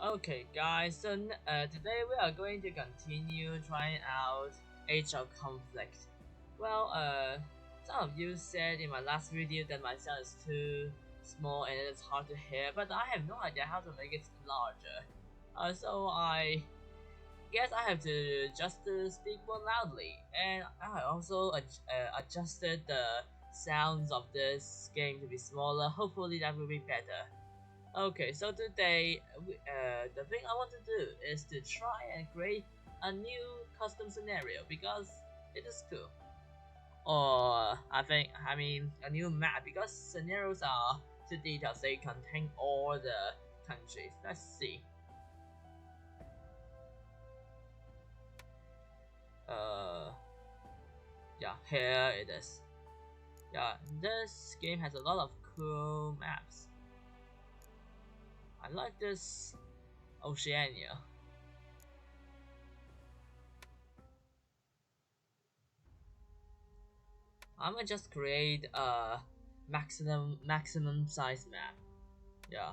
Okay, guys, so today we are going to continue trying out Age of Conflict. Well, some of you said in my last video that my sound is too small and it's hard to hear, but I have no idea how to make it larger. So I guess I have to just speak more loudly, and I also adjusted the sounds of this game to be smaller. Hopefully that will be better. Okay, so today, the thing I want to do is to try and create a new custom scenario because it is cool. Or I mean, a new map because scenarios are too detailed. They contain all the countries. Let's see. Uh, yeah, here it is. Yeah, this game has a lot of cool maps. I like this Oceania. I'm gonna just create a maximum size map. Yeah,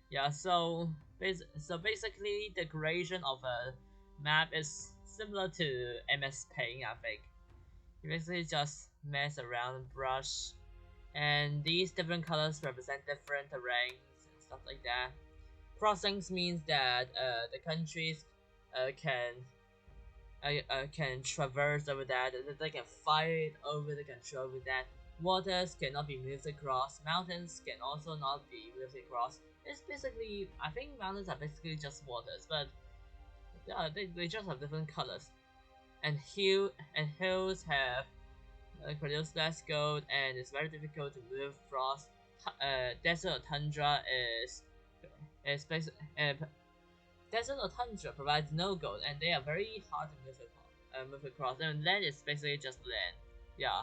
yeah. So basically, the creation of a map is similar to MS Paint. I think you basically just mess around and brush, and these different colors represent different terrains and stuff like that. Crossings means that the countries can traverse over that, they can fight over the control over that. Waters cannot be moved across, mountains can also not be moved across. It's basically, I think mountains are basically just waters, but yeah, they just have different colors. And hills have produce less gold, and it's very difficult to move across. Desert or tundra is basic, Desert or tundra provides no gold, and they are very hard to move across. And land is basically just land. Yeah,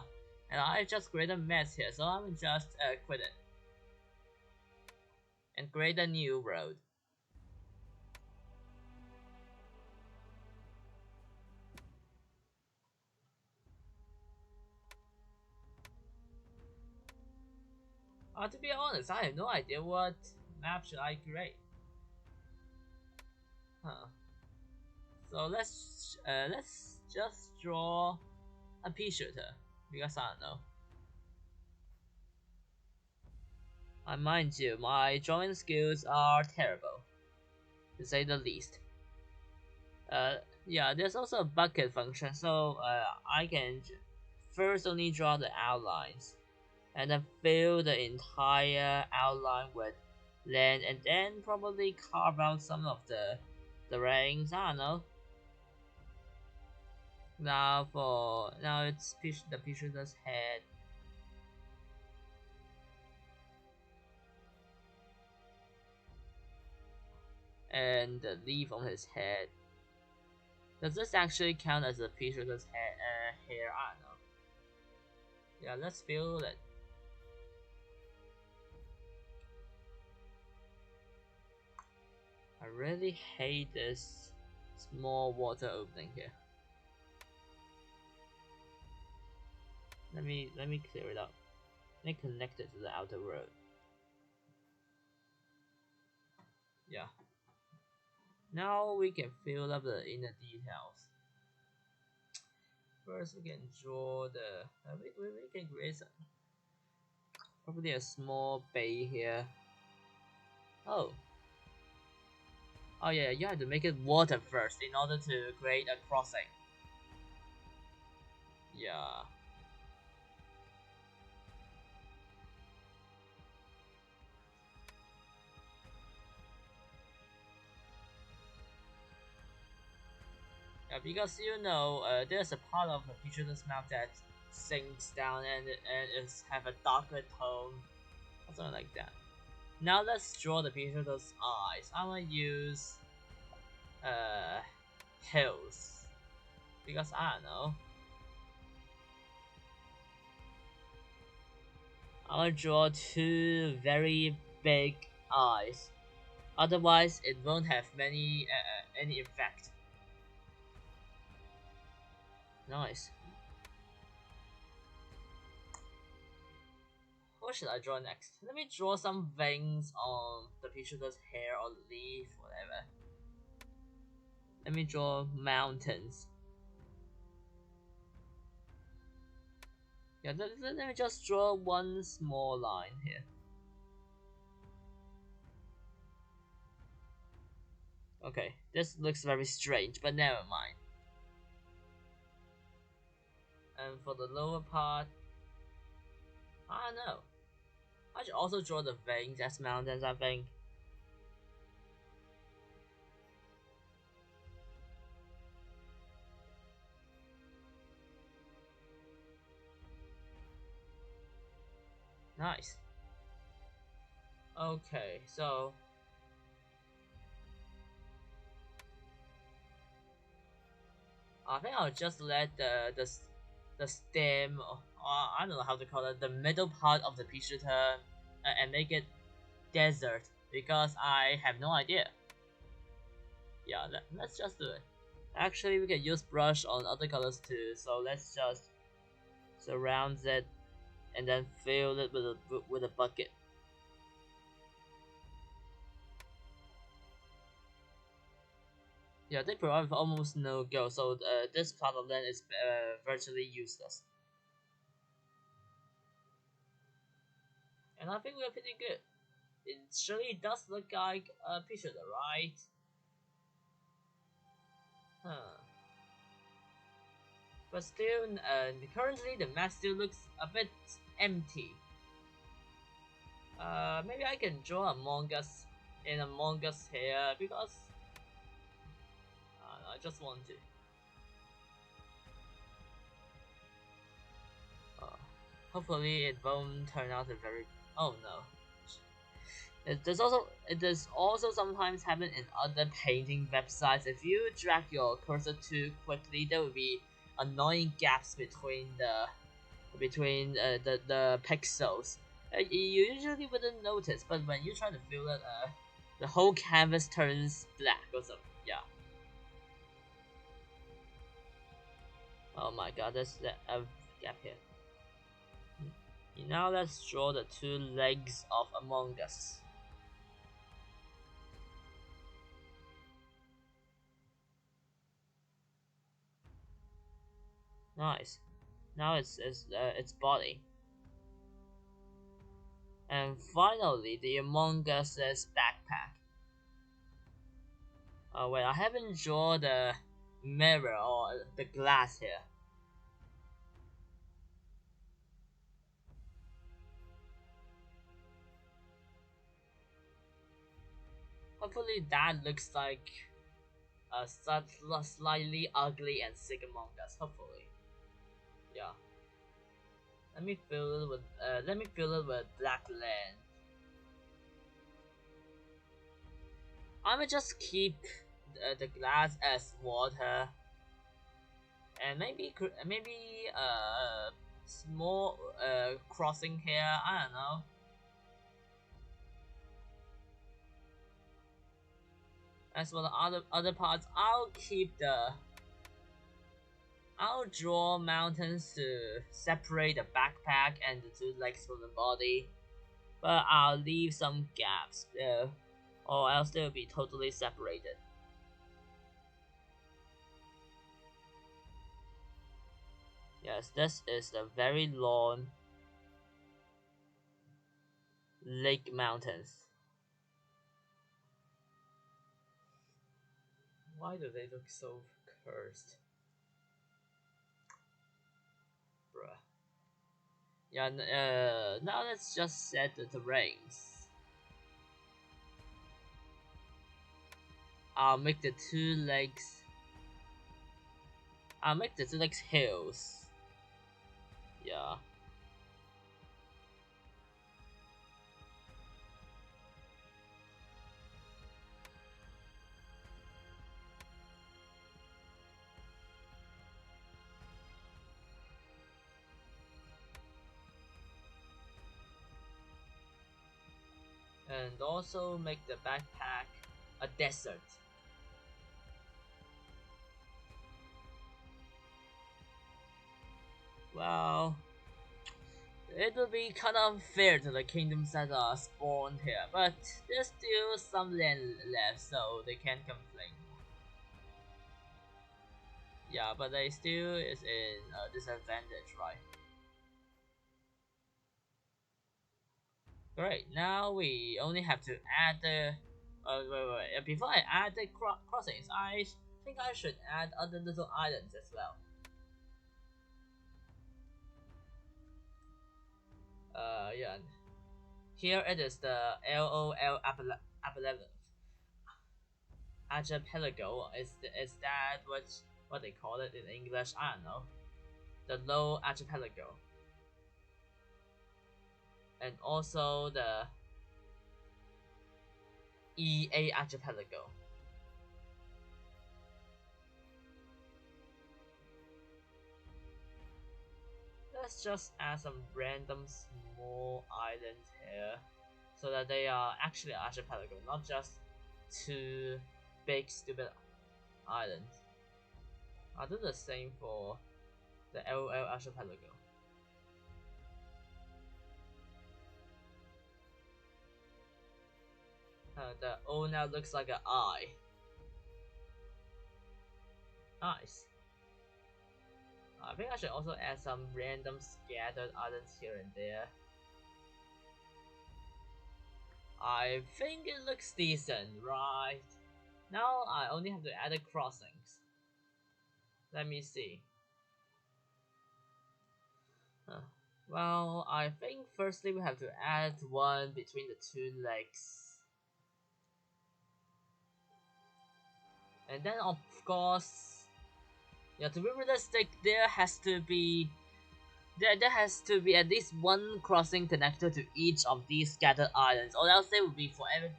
and I just created a mess here, so I'm just quit it and create a new road. To be honest, I have no idea what map should I create. Huh. So let's just draw a pea shooter because I don't know. I mind you, my drawing skills are terrible, to say the least. Uh, yeah, there's also a bucket function, so I can first only draw the outlines, and then fill the entire outline with land, and then probably carve out some of the rings. I don't know. Now it's the Pishuta's head, and the leaf on his head. Does this actually count as a Pishuta's head hair? I don't know. Yeah, let's fill it. I really hate this small water opening here. Let me clear it up. Let me connect it to the outer road. Yeah. Now we can fill up the inner details. First, we can draw the. We can create probably a small bay here. Oh. Oh yeah, you have to make it water first in order to create a crossing. Yeah. Yeah, because there's a part of the featureless map that sinks down and is have a darker tone or something like that. Now let's draw the featureless eyes. I'm gonna use uh hills because I don't know. I'm gonna draw two very big eyes. Otherwise, it won't have any effect. Nice. What should I draw next? Let me draw some wings on the picture's hair or leaf, whatever. Let me draw mountains. Yeah, let me just draw one small line here. Okay, this looks very strange, but never mind. And for the lower part, I don't know. I should also draw the wings as mountains, I think. Nice. Okay, so I think I'll just let the stem, or I don't know how to call it, the middle part of the picture and make it desert because I have no idea. Yeah, let's just do it. Actually, we can use brush on other colors too, so let's just surround it and then fill it with a bucket. Yeah, they provide almost no go, so this part of land is virtually useless. And I think we're pretty good. It surely does look like a picture, right? Huh. But still, currently the map still looks a bit empty. Maybe I can draw Among Us in Among Us here because I just want to. Uh, Hopefully it won't turn out a very. Oh no. It does also sometimes happen in other painting websites. If you drag your cursor too quickly, there will be annoying gaps between the pixels. You usually wouldn't notice, but when you try to fill it, the whole canvas turns black or something. Yeah. Oh my god, there's a gap here. Now let's draw the two legs of Among Us. Nice. Now its body. And finally, the Among Us's backpack. Oh wait, I haven't drawn the mirror or the glass here. Hopefully that looks like a slightly ugly and sick Among Us. Hopefully, yeah. Let me fill it with black land. I'ma just keep the glass as water, and maybe small crossing here. I don't know. As for the other parts, I'll draw mountains to separate the backpack and the two legs from the body, but I'll leave some gaps there, or else they'll be totally separated. Yes, this is the very long lake mountains. Why do they look so cursed? Bruh. Yeah, now let's just set the terrains. I'll make the two legs. I'll make the two legs hills. Yeah. And also make the backpack a desert. Well, it will be kind of unfair to the kingdoms that are spawned here, but there's still some land left, so they can't complain. Yeah, but they still is in a disadvantage, right? Great, now we only have to add the... wait, before I add the crossings, I think I should add other little islands as well. Yeah. Here it is the LOL archipelago. Is that what they call it in English? I don't know. The low archipelago. And also the EA archipelago. Let's just add some random small islands here so that they are actually archipelago, not just two big stupid islands. I'll do the same for the LOL archipelago. The O now looks like an I. Nice. I think I should also add some random scattered islands here and there. I think it looks decent, right? Now I only have to add the crossings. Let me see. Well, I think firstly we have to add one between the two legs. And then of course, yeah, to be realistic, there has to be at least one crossing connector to each of these scattered islands, or else they will be forever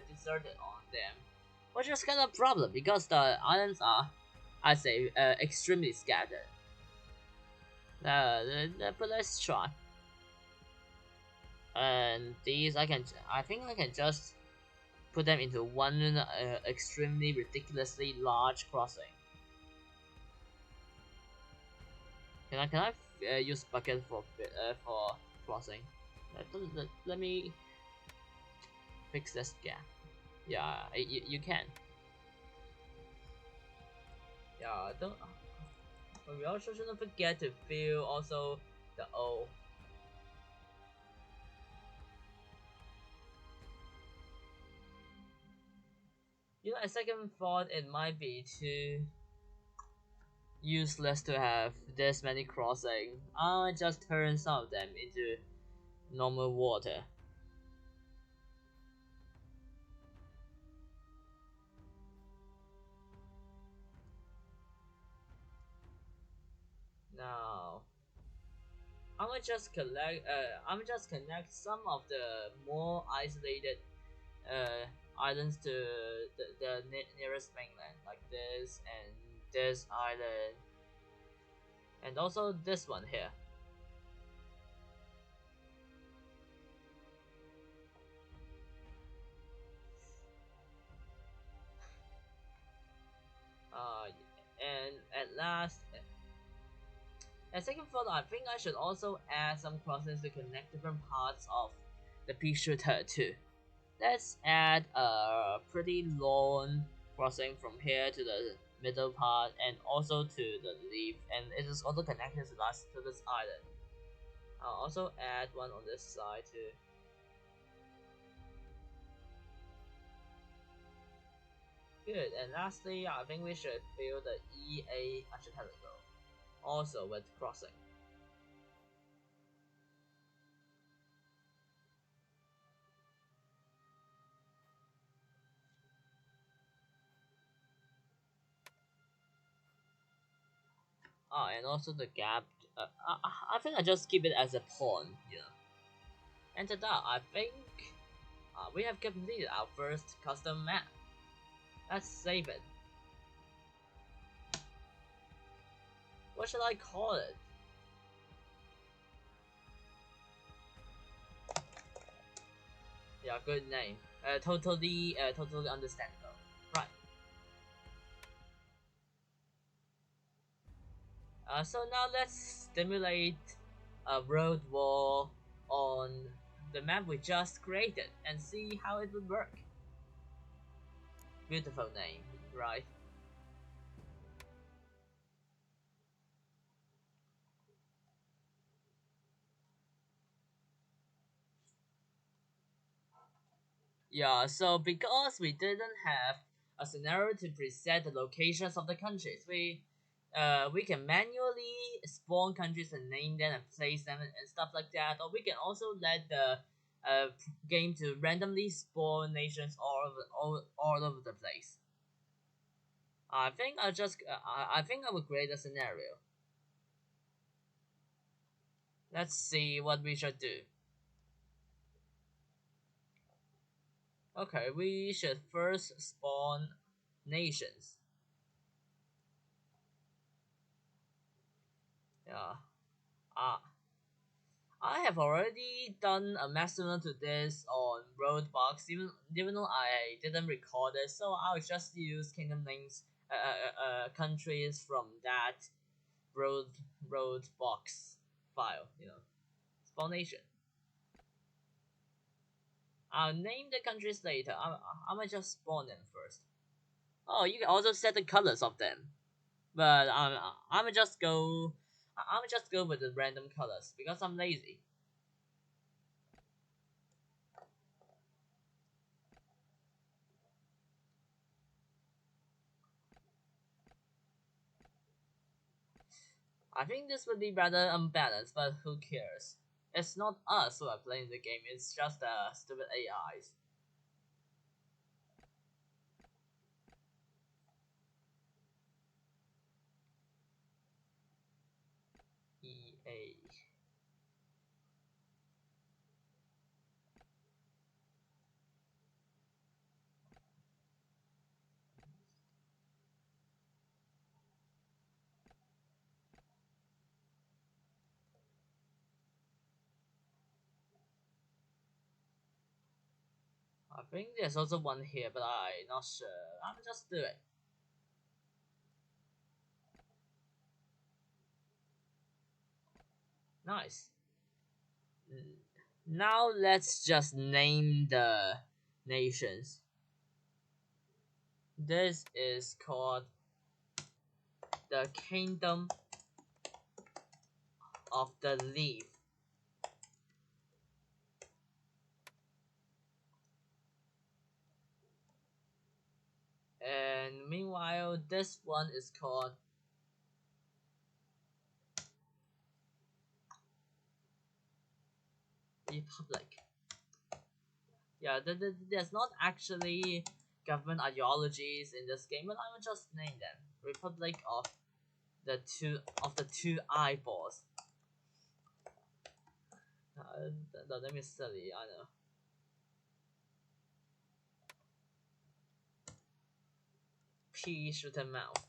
deserted on them. Which is kind of a problem because the islands are, I say, extremely scattered. But let's try. And these I think I can just put them into one extremely ridiculously large crossing. Can I use bucket for crossing? Let me fix this gap. Yeah, you can. Yeah, don't. But we also shouldn't forget to fill also the O. You know, a second thought, it might be too useless to have this many crossing. I'll just turn some of them into normal water. Now, I'm just connect some of the more isolated islands to the nearest mainland, like this and this island, and also this one here. And at last, a second thought, I think I should also add some crossings to connect different parts of the pea shooter too. Let's add a pretty long crossing from here to the middle part and also to the leaf, and it is also connected to this island. I'll also add one on this side too. Good, and lastly, I think we should fill the EA archipelago, also with crossing. And also the gap. I think I just keep it as a pawn, you know. And to that, I think we have completed our first custom map. Let's save it. What should I call it? Yeah, good name. Totally understandable. Right. So now let's stimulate a road wall on the map we just created and see how it would work. Beautiful name, right? Yeah, so because we didn't have a scenario to preset the locations of the countries, we can manually spawn countries and name them and place them and stuff like that, or we can also let the game to randomly spawn nations all over the place. I think I will create a scenario. Let's see what we should do. Okay, we should first spawn nations. Yeah. Uh, I have already done a maximum to this on Roadbox, even though I didn't record it, so I'll just use kingdom names, countries from that road Roadbox file, spawnation. I'll name the countries later. I might just spawn them first. Oh, you can also set the colors of them, but I'm just go with the random colors because I'm lazy. I think this would be rather unbalanced, but who cares? It's not us who are playing the game, it's just the stupid AIs. EA. I think there's also one here, but I'm not sure. I'm just do it. Nice. Now let's just name the nations. This is called the Kingdom of the Leaf. And meanwhile, this one is called Republic. Yeah, there's not actually government ideologies in this game, but I will just name them Republic of the two eyeballs. The name is silly, I know. P shooter mouth.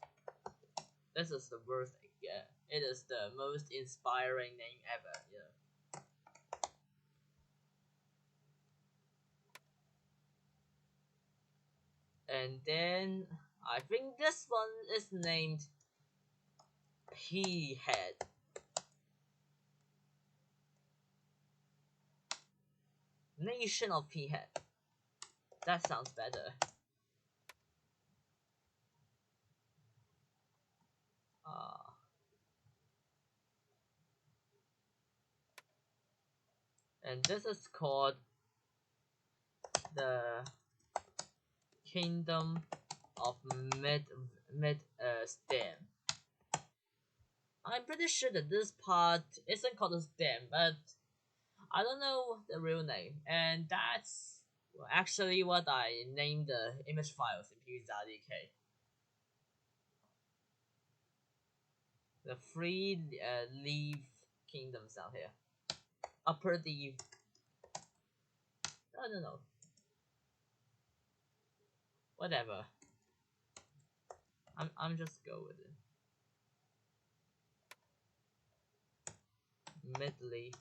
This is the worst thing. Yeah, it is the most inspiring name ever. Yeah. And then I think this one is named P Head. Nation of P Head. That sounds better. Uh, and this is called the Kingdom of Mid Stem. I'm pretty sure that this part isn't called a stem, but I don't know the real name, and that's actually what I named the image files in pvz.dk. The three leaf kingdoms out here. Upper leaf. No, no, no. Whatever. I'm just go with it. Mid leaf.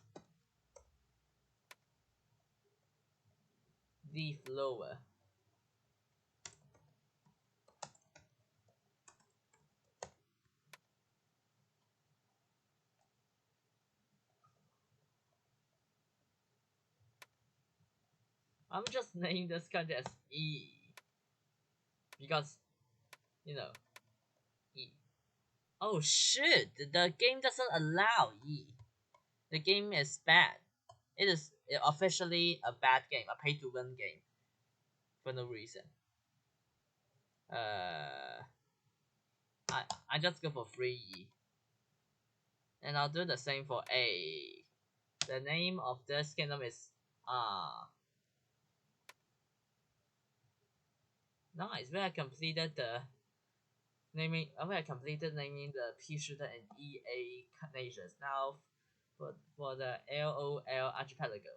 Leaf lower. I'm just naming this country as E because you know E. Oh shit! The game doesn't allow E. The game is bad. It is officially a bad game, a pay-to-win game for no reason. Uh, I just go for free E, and I'll do the same for A. The name of this kingdom is nice. We have completed the naming. We have completed naming the P shooter and EA nations. Now for the LOL archipelago.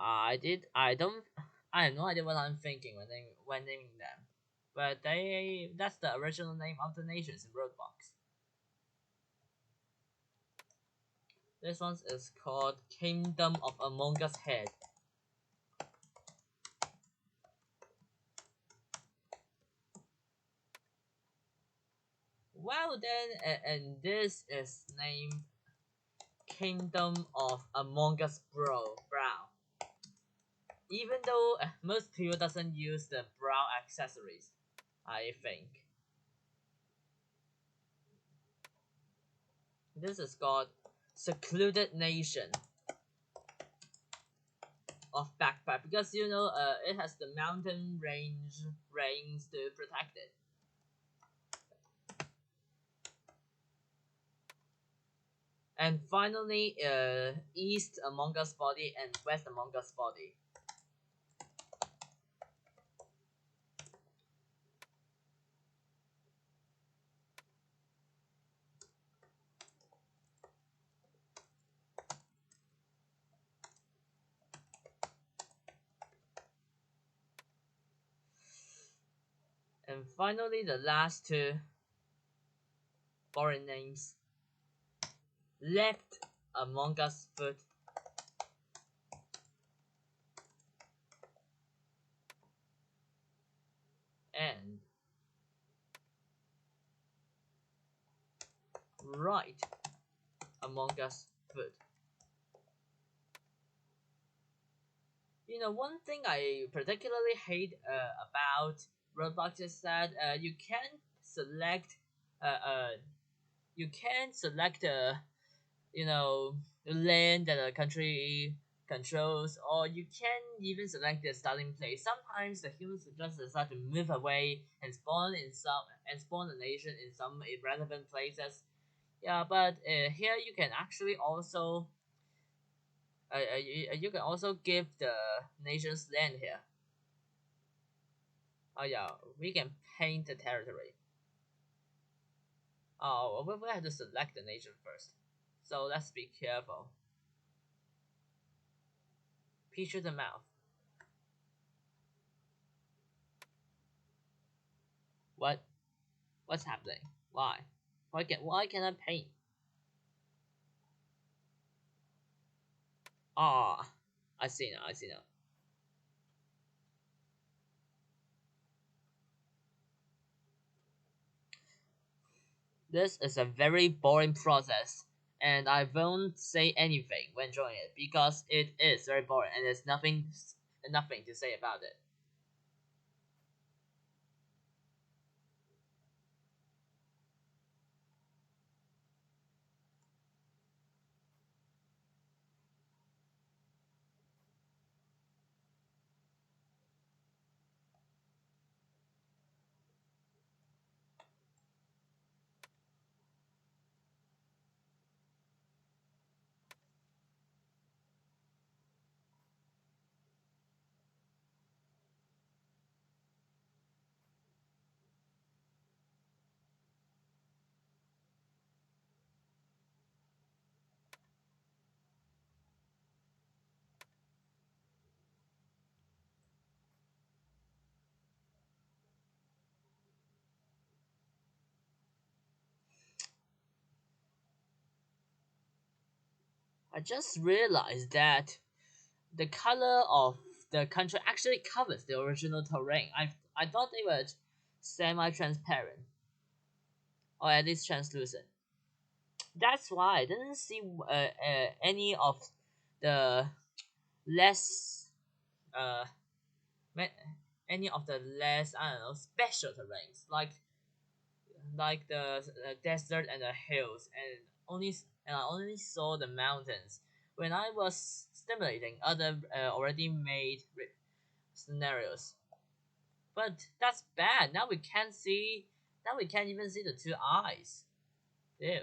I did. I don't. I have no idea what I'm thinking when naming them, but that's the original name of the nations in Roblox. This one is called Kingdom of Among Us Head. Well then, and this is named Kingdom of Among Us Brow. Even though most people doesn't use the brow accessories, I think. This is called Secluded Nation of Backpack because it has the mountain range to protect it. And finally, East Among Us body and West Among Us body. And finally, the last two foreign names. Left Among Us Foot and right Among Us Foot. One thing I particularly hate about Roblox is that uh, uh, you can select the land that a country controls, or you can even select the starting place. Sometimes the humans will just decide to move away and spawn a nation in some irrelevant places. Yeah, but here you can actually also you can also give the nation's land here. Oh yeah, we can paint the territory. Oh, we have to select the nation first. So let's be careful. Picture the mouth. What? What's happening? Why? Why can I paint? Ah, I see now. I see now. This is a very boring process, and I won't say anything when drawing it because it is very boring and there's nothing to say about it. I just realized that the color of the country actually covers the original terrain. I thought they were semi-transparent or at least translucent. That's why I didn't see any of the less uh ma- any of the less I don't know special terrains like the desert and the hills and I only saw the mountains when I was stimulating other already made scenarios. But that's bad. Now we can't see. Now we can't even see the two eyes. Ew.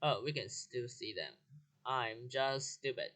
Oh, we can still see them. I'm just stupid.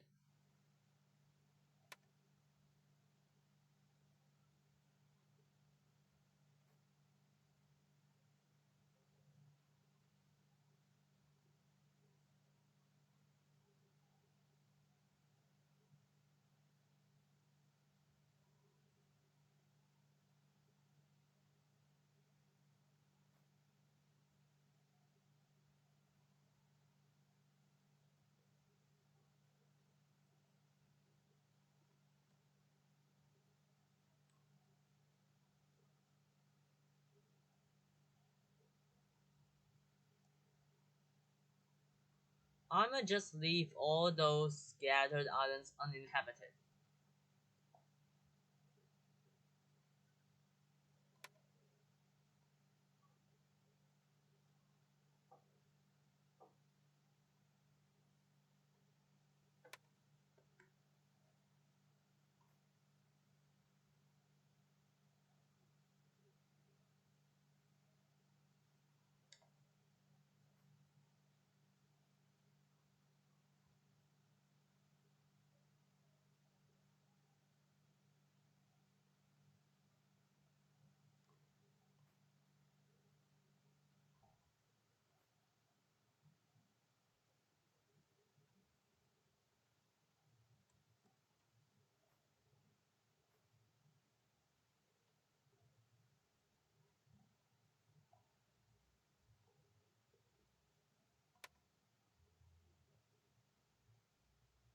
I'ma just leave all those scattered islands uninhabited.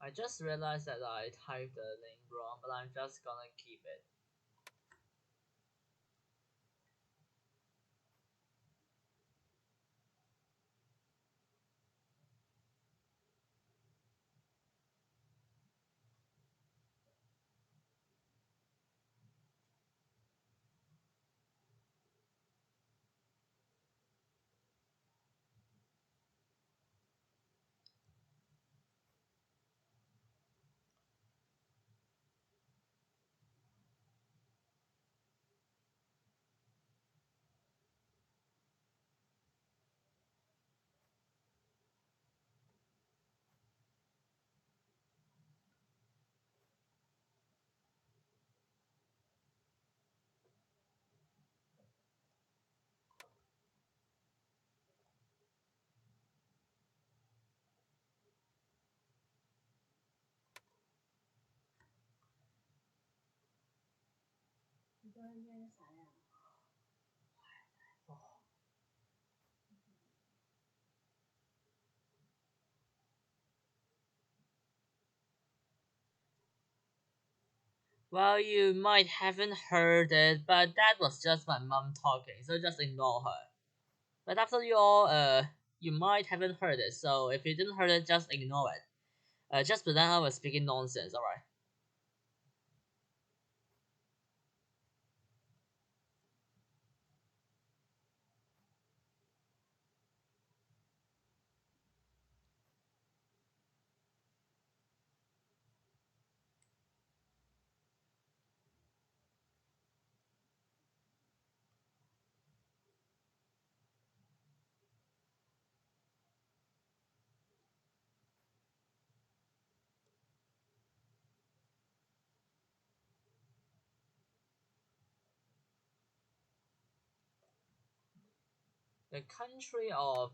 I just realized that I typed the link wrong, but I'm just gonna keep it. Well, you might haven't heard it, but that was just my mom talking, so just ignore her. But after all, you might haven't heard it, so if you didn't heard it, just ignore it. Just pretend I was speaking nonsense, alright? the country of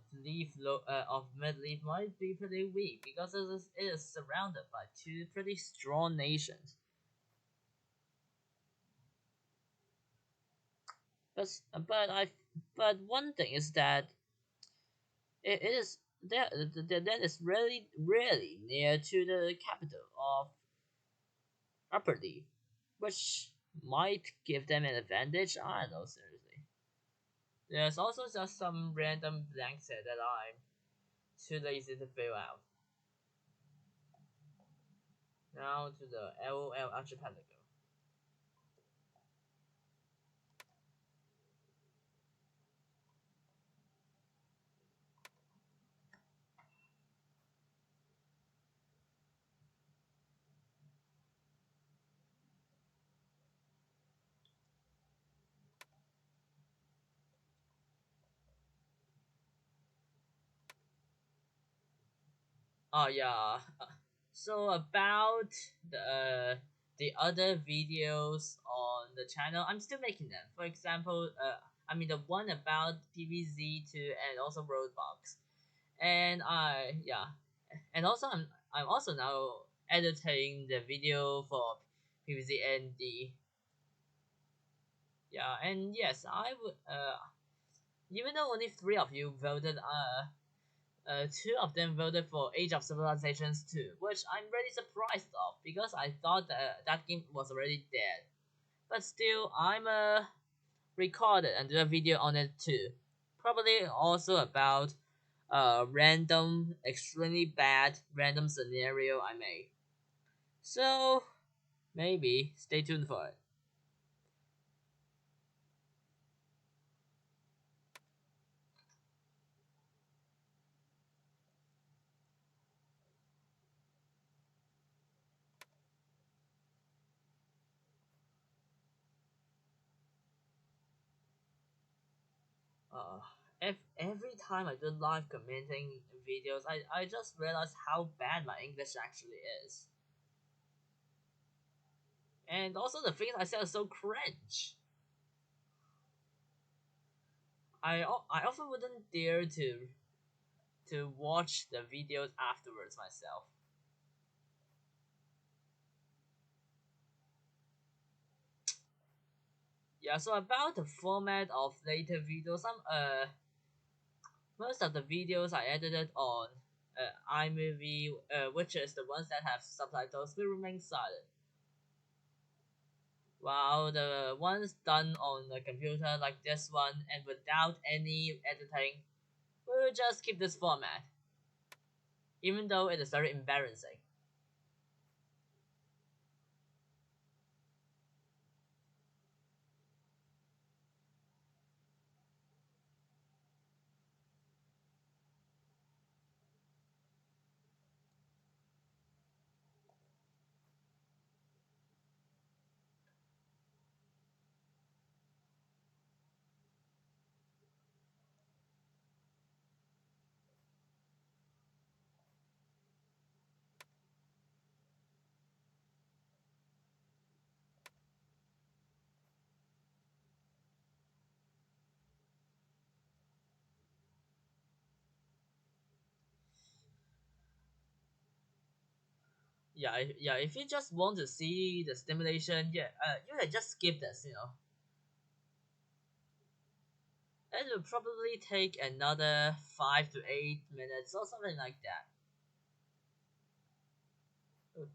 mid-leaf might be pretty weak because it is surrounded by two pretty strong nations. But but I but one thing is that it is that is really near to the capital of Upper Leaf, which might give them an advantage. I don't know seriously. There's also just some random blanks here that I'm too lazy to fill out. Now to the LOL archipelago. Oh yeah. So about the other videos on the channel, I'm still making them. For example, I mean the one about PVZ2 and also Roadbox. And and also I'm also now editing the video for PVZ and the yeah, and yes, I would even though only three of you voted two of them voted for Age of Civilizations 2, which I'm really surprised of because I thought that game was already dead. But still, I'm recorded and do a video on it too. Probably also about a random, extremely bad random scenario I made. So maybe stay tuned for it. Uh, if every time I do live commenting videos, I just realize how bad my English actually is. And also the things I said are so cringe. I often wouldn't dare to watch the videos afterwards myself. Yeah, so about the format of later videos, some most of the videos I edited on iMovie, which is the ones that have subtitles, will remain silent. While the ones done on the computer like this one and without any editing, we'll just keep this format, even though it is very embarrassing. Yeah, if you just want to see the stimulation, yeah, you can just skip this. It will probably take another 5 to 8 minutes or something like that. Uh,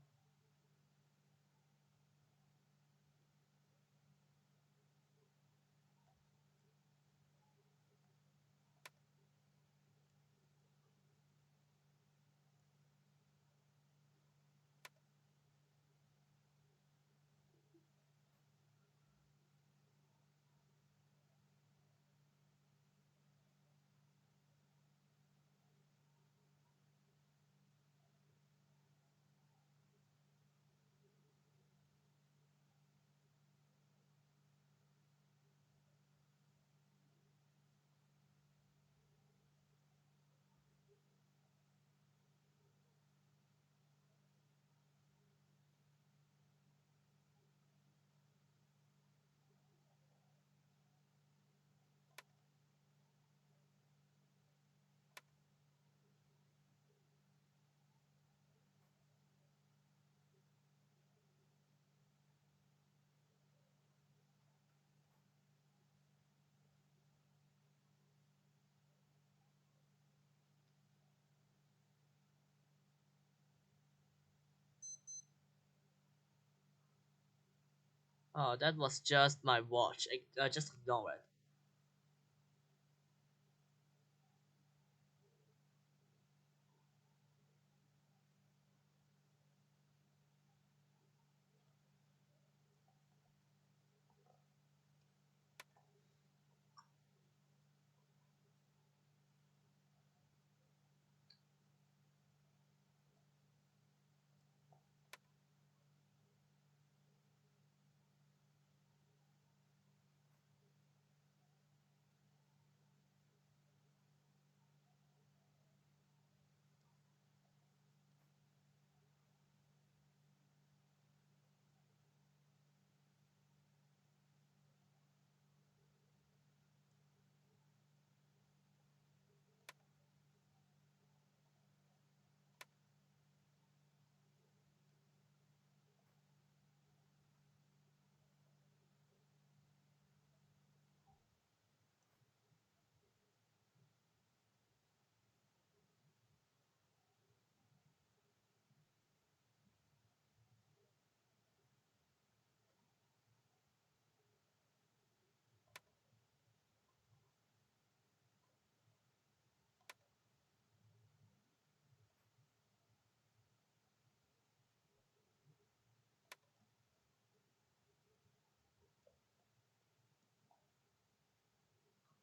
Oh, that was just my watch. Just ignore it.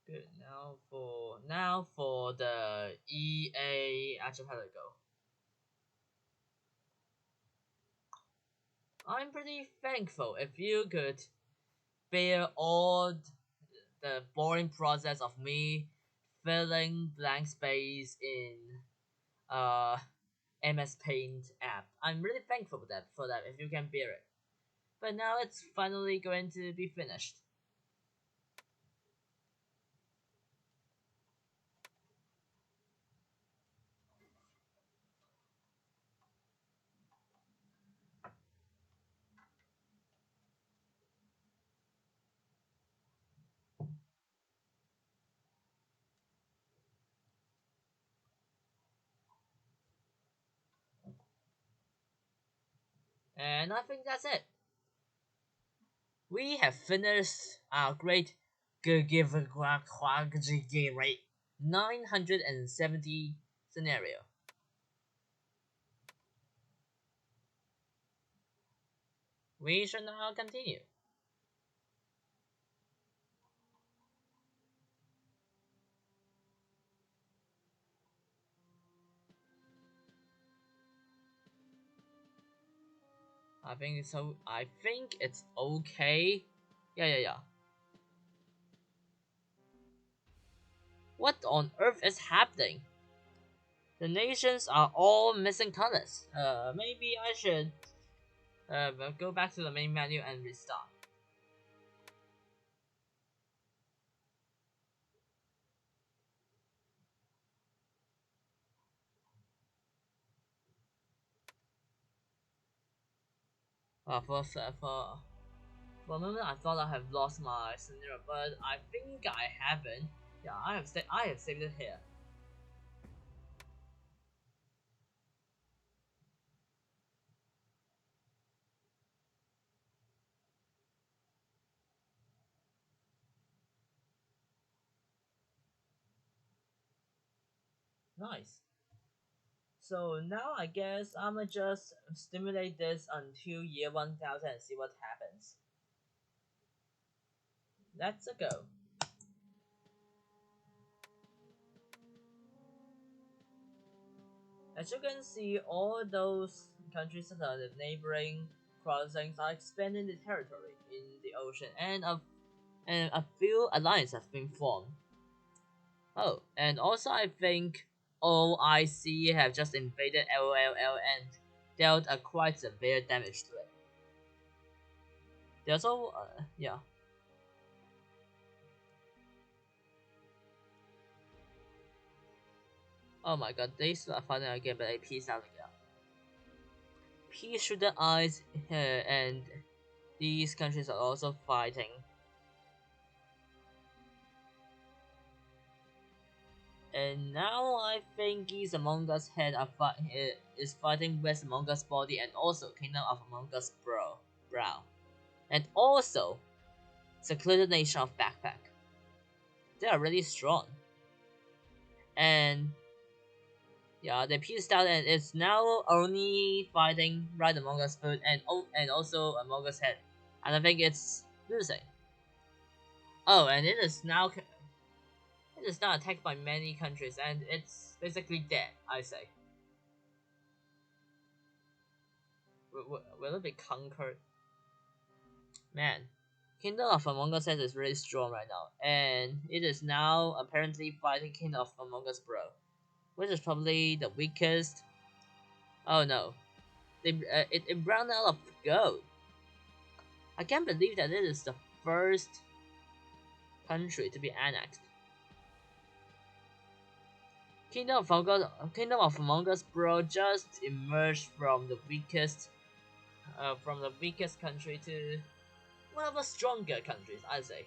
Good. Now for the EA archipelago. I'm pretty thankful if you could bear all the boring process of me filling blank space in uh MS Paint app. I'm really thankful for that if you can bear it. But now it's finally going to be finished. And I think that's it. We have finished our great rate 970 scenario. We should now continue. I think it's okay. Yeah. What on earth is happening? The nations are all missing colors. Maybe I should go back to the main menu and restart. For a moment, I thought I have lost my scenario, but I think I haven't. Yeah, I have saved it here. Nice. So now I guess I'ma just stimulate this until year 1000 and see what happens. Let's go. As you can see, all those countries that are the neighboring crossings are expanding the territory in the ocean, and a few alliances have been formed. Oh, and also I think OIC have just invaded LLL and dealt a quite severe damage to it. They also, yeah. Oh my god, they are fighting again, but they peace out again. Peace through the eyes, and these countries are also fighting. And now I think East Among Us is fighting West Among Us body and also Kingdom of Among Us Brow. and also secluded nation of Backpack. They are really strong, and yeah, they peaced out, and it's now only fighting right among us foot and also among us head, and I think it's losing. Oh, and it is now attacked by many countries, and it's basically dead. I say, will it be conquered? Man, Kingdom of Among Us is really strong right now, and it is now apparently fighting Kingdom of Among Us Bro, which is probably the weakest. Oh no, it ran out of gold. I can't believe that it is the first country to be annexed. Kingdom of Among Us Bro just emerged from the weakest country to one of the stronger countries, I say.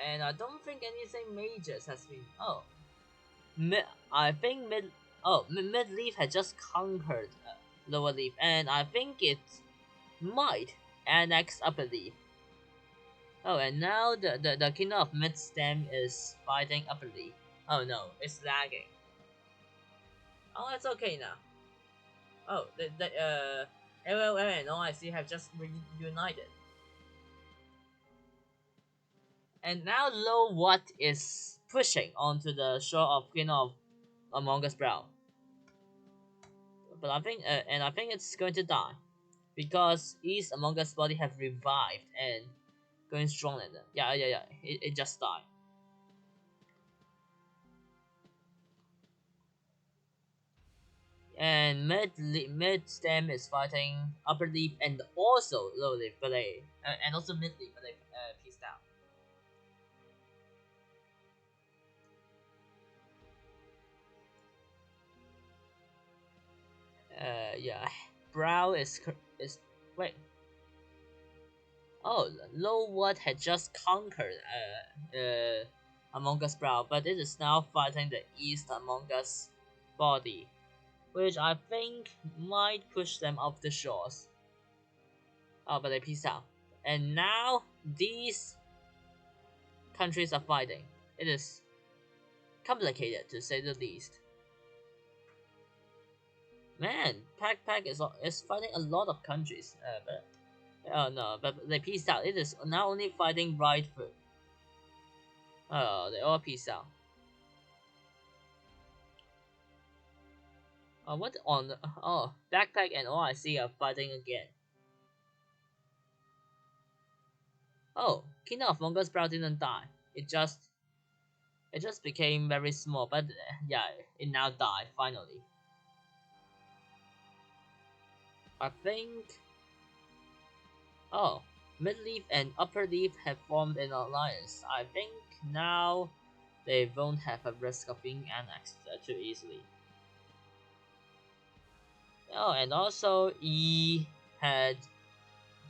And I don't think anything major has been. Oh, I think mid leaf had just conquered lower leaf, and I think it might annex upper leaf. Oh, and now the kingdom of mid stem is fighting upper leaf. Oh no, it's lagging. Oh, it's okay now. Oh, the LLM and OIC have just reunited. And now Low What is pushing onto the shore of Kingdom of Among Us Brow. But I think it's going to die because East Among Us body have revived and going stronger than them. Yeah. It just died. And mid stem is fighting upper leaf and also lower leaf, but they and also mid leaf, but they pieced out. Yeah, Brow is wait. Oh, Low What had just conquered Among Us Brow, but it is now fighting the East Among Us body, which I think might push them off the shores. Oh, but they peace out. And now these countries are fighting. It is complicated to say the least. Man, Pack is fighting a lot of countries. But oh no, but they peace out. It is now only fighting right foot. Oh, they all peace out. What on? Oh, Backpack and OIC are fighting again. Oh, Kingdom of Mongols Brow didn't die. It just became very small, but yeah, it now died finally. I think. Oh, mid leaf and upper leaf have formed an alliance. I think now they won't have a risk of being annexed too easily. Oh, and also E had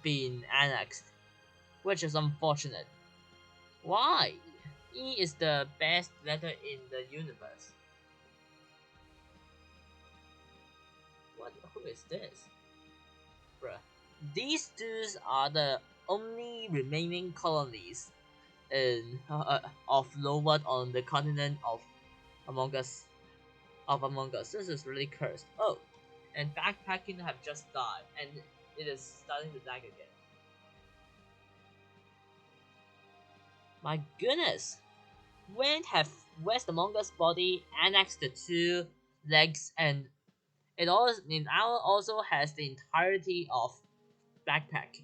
been annexed, which is unfortunate. Why? E is the best letter in the universe. What? Who is this? Bruh. These dudes are the only remaining colonies of Lowot on the continent Among Us Among Us. This is really cursed. Oh, and backpacking have just died, and it is starting to lag again. My goodness! When have West Among Us body annexed the two legs, and it now also has the entirety of backpack.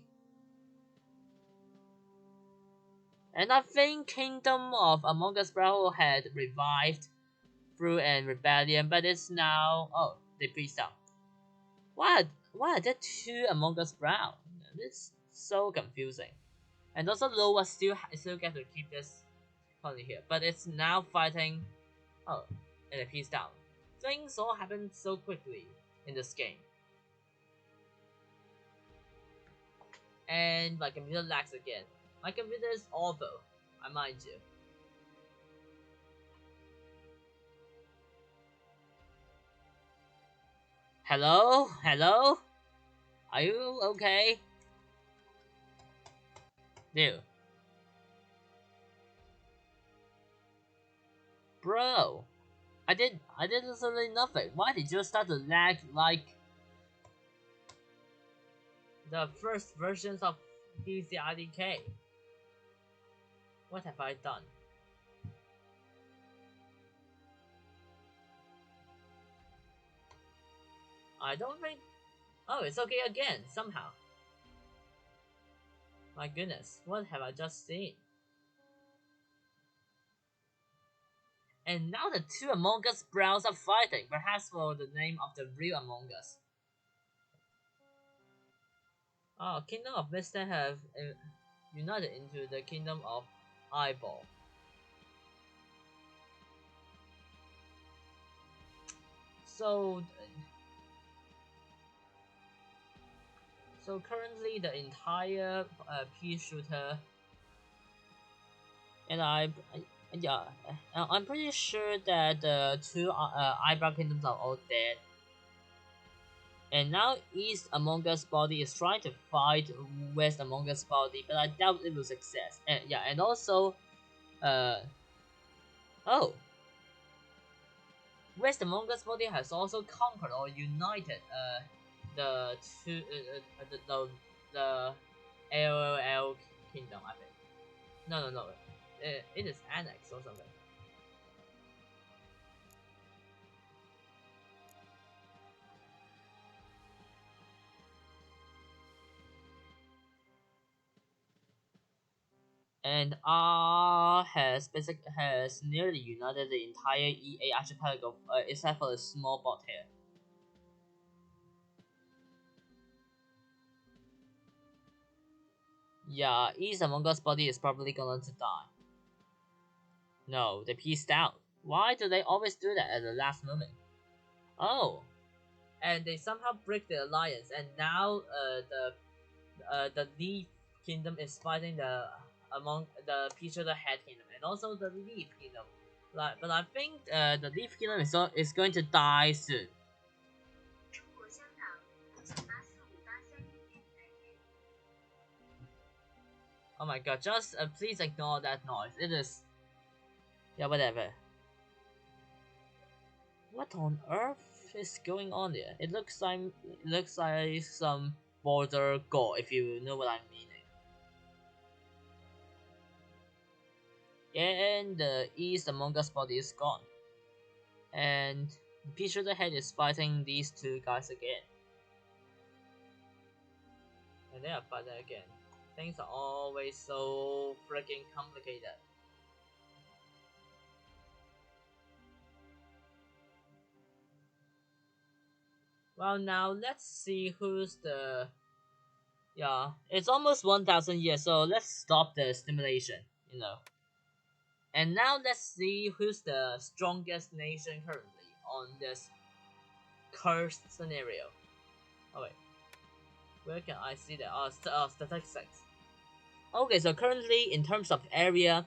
And I think Kingdom of Among Us Brawl had revived through an rebellion, but it's now they peaced out. Why are there two Among Us Brawl? It's so confusing. And also Loa still get to keep this colony here, but it's now fighting and it peaced out. Things all happen so quickly in this game. And my computer lags again. My computer is awful, I mind you. Hello? Hello? Are you okay? Dude. Bro. I did absolutely nothing. Why did you start to lag like the first versions of PCIDK? What have I done? I don't think... Oh, it's okay again, somehow. My goodness, what have I just seen? And now the two Among Us bros are fighting, perhaps for the name of the real Among Us. Oh, Kingdom of Mist have united into the Kingdom of Eyeball. So, so currently the entire pea shooter, and yeah, I'm pretty sure that the two eyebrow kingdoms are all dead. And now East Among Us body is trying to fight West Among Us body, but I doubt it will success. And yeah, and also, uh, oh, West Among Us body has also conquered or united the two the AOL kingdom, I think. No, it is Annex or something. And R has nearly united the entire EA archipelago, except for a small bot here. Yeah, East Among Us body is probably going to die. No, they pieced out. Why do they always do that at the last moment? Oh, and they somehow break the alliance, and now the Leaf Kingdom is fighting the among the Peach of the Head Kingdom, and also the Leaf Kingdom. Like, but I think the Leaf Kingdom is going to die soon. Oh my god, just please ignore that noise. It is... Yeah, whatever. What on earth is going on there? It looks like some border gore, if you know what I'm meaning. And the East Among Us body is gone. And Peach of the Head is fighting these two guys again. And they are fighting again. Things are always so freaking complicated. Well, now let's see who's the... Yeah, it's almost 1,000 years, so let's stop the stimulation, you know. And now let's see who's the strongest nation currently on this cursed scenario. Oh wait, where can I see that? Statistics. Okay, so currently in terms of area,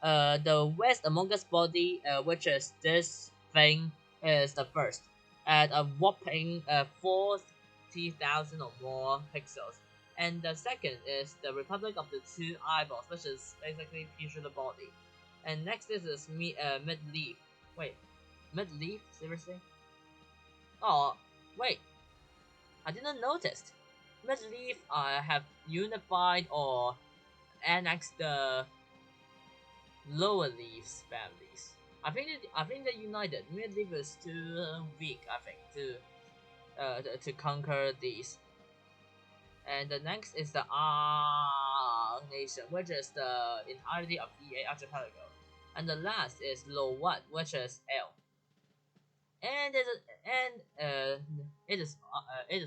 the West Among Us body, which is this thing, is the first at a whopping 40,000 or more pixels. And the second is the Republic of the Two Eyeballs, which is basically picture the body. And next is Mid Leaf. Wait, Mid Leaf? Seriously? Oh, wait, I didn't notice. Mid Leaf have unified or annexed the lower leaves families. I think they're united. Mid leaf is too weak, I think, to conquer these. And the next is the R nation, which is the entirety of EA archipelago. And the last is Low What, which is L. And it is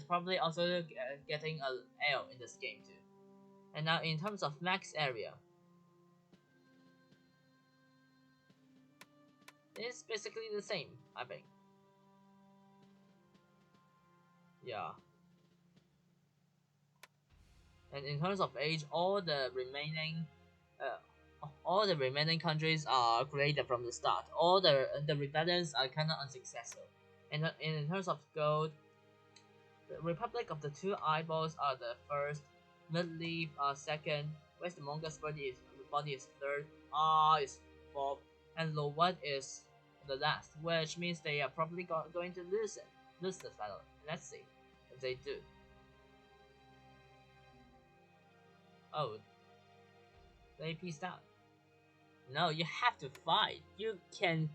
probably also getting a L in this game too. And now in terms of max area, it's basically the same, I think. Yeah. And in terms of age, all the remaining countries are created from the start. All the rebellions are kind of unsuccessful. And in terms of gold, The Republic of the Two Eyeballs are the first, Mid-Leaf are second, West Among Us body is third, R is fourth, and Lowat is the last, which means they are probably going to lose this battle. Let's see if they do. Oh, they pieced out. No, you have to fight. You can.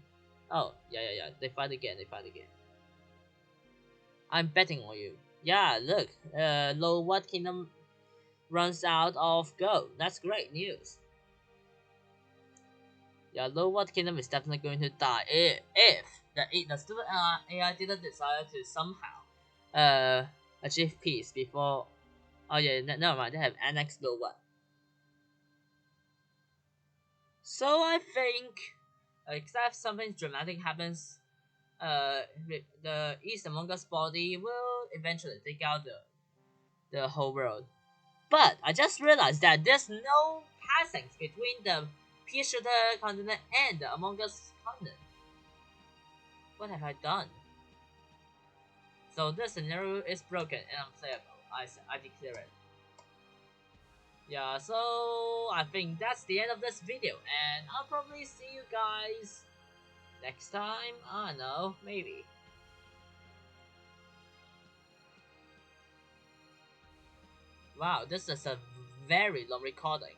Oh, yeah. They fight again. They fight again. I'm betting on you. Yeah, look. Lowat Kingdom runs out of gold. That's great news. Yeah, Lowat Kingdom is definitely going to die if the student AI didn't decide to somehow achieve peace before. Oh yeah, never mind. They have annexed Lowat. So I think, except something dramatic happens, the East Among Us body will eventually take out the whole world. But I just realized that there's no passings between the Pea Shooter continent and the Among Us continent. What have I done? So this scenario is broken and unplayable. I declare it. Yeah, so I think that's the end of this video, and I'll probably see you guys next time. I don't know, maybe. Wow, this is a very long recording.